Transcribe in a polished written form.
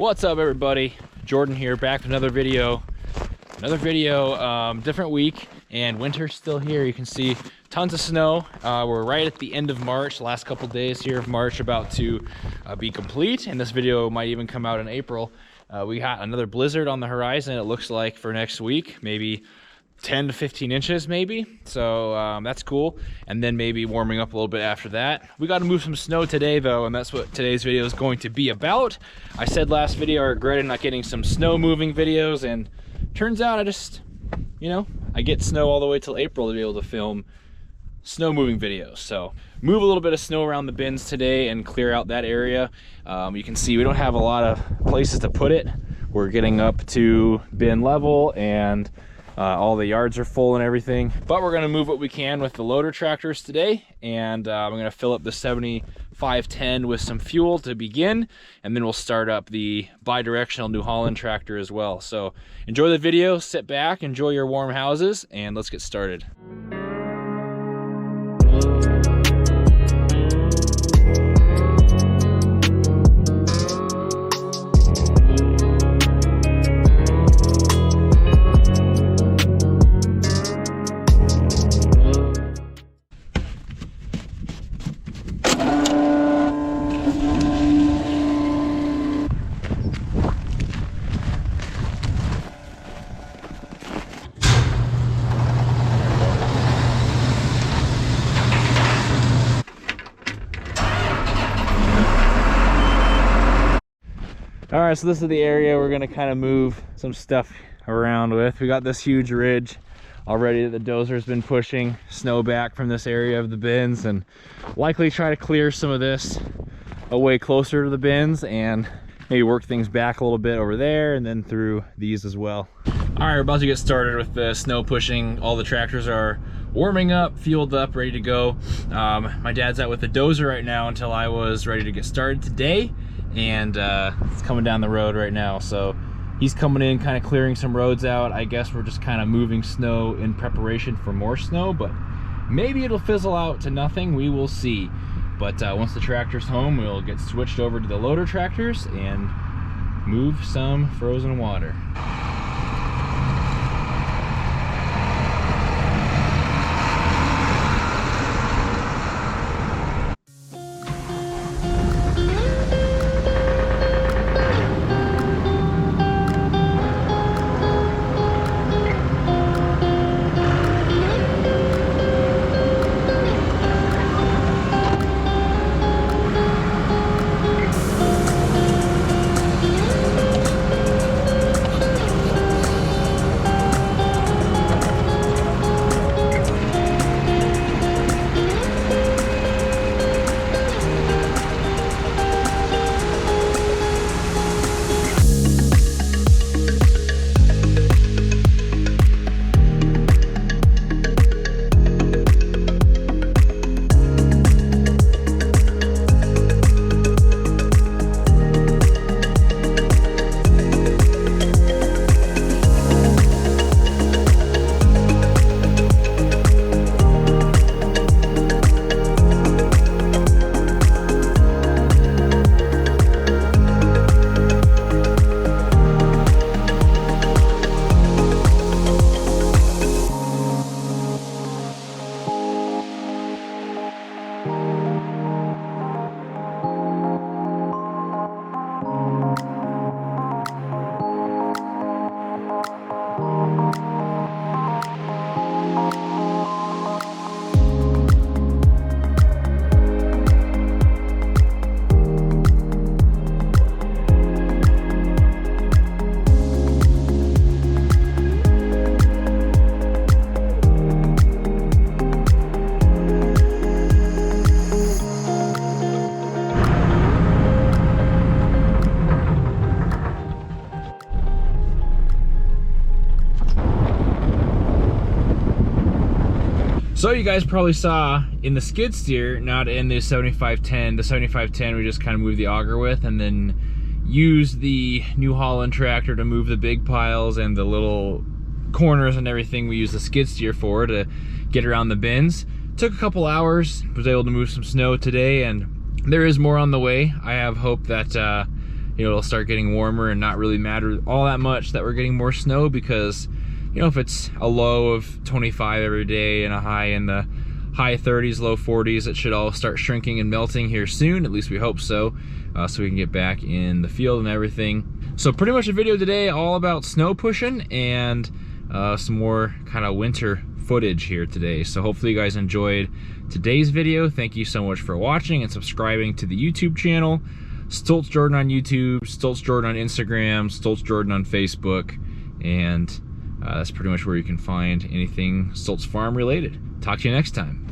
What's up, everybody? Jordan here, back with another video. Different week, and winter's still here. You can see tons of snow. We're right at the end of March. The last couple days here of March about to be complete, and this video might even come out in April. We got another blizzard on the horizon, it looks like, for next week, maybe 10 to 15 inches maybe, so that's cool. And then maybe warming up a little bit after that. We got to move some snow today though, and that's what today's video is going to be about. I said last video I regretted not getting some snow moving videos, and turns out I just, I get snow all the way till April to be able to film snow moving videos. So move a little bit of snow around the bins today and clear out that area. You can see we don't have a lot of places to put it. We're getting up to bin level, and all the yards are full and everything, but we're going to move what we can with the loader tractors today. And I'm going to fill up the 7510 with some fuel to begin, and then we'll start up the bi-directional New Holland tractor as well. So enjoy the video, sit back, enjoy your warm houses, and let's get started. All right, so this is the area we're gonna kind of move some stuff around with. We got this huge ridge already that the dozer's been pushing snow back from this area of the bins, and likely try to clear some of this away closer to the bins and maybe work things back a little bit over there and then through these as well. All right, we're about to get started with the snow pushing. All the tractors are warming up, fueled up, ready to go. My dad's out with the dozer right now until I was ready to get started today. And it's coming down the road right now, so he's coming in, kind of clearing some roads out. I guess we're just kind of moving snow in preparation for more snow, but maybe it'll fizzle out to nothing. We will see. But once the tractor's home, we'll get switched over to the loader tractors and move some frozen water. So you guys probably saw in the skid steer, not in the 7510. The 7510 we just kind of moved the auger with, and then used the New Holland tractor to move the big piles and the little corners and everything we use the skid steer for to get around the bins. Took a couple hours, was able to move some snow today, and there is more on the way. I have hope that you know, it'll start getting warmer and not really matter all that much that we're getting more snow, because, you know, if it's a low of 25 every day and a high in the high 30s, low 40s, it should all start shrinking and melting here soon. At least we hope so, so we can get back in the field and everything. So pretty much a video today all about snow pushing and some more kind of winter footage here today. So hopefully you guys enjoyed today's video. Thank you so much for watching and subscribing to the YouTube channel. Stoltz Jordan on YouTube, Stoltz Jordan on Instagram, Stoltz Jordan on Facebook, and that's pretty much where you can find anything Stoltz Farm related. Talk to you next time.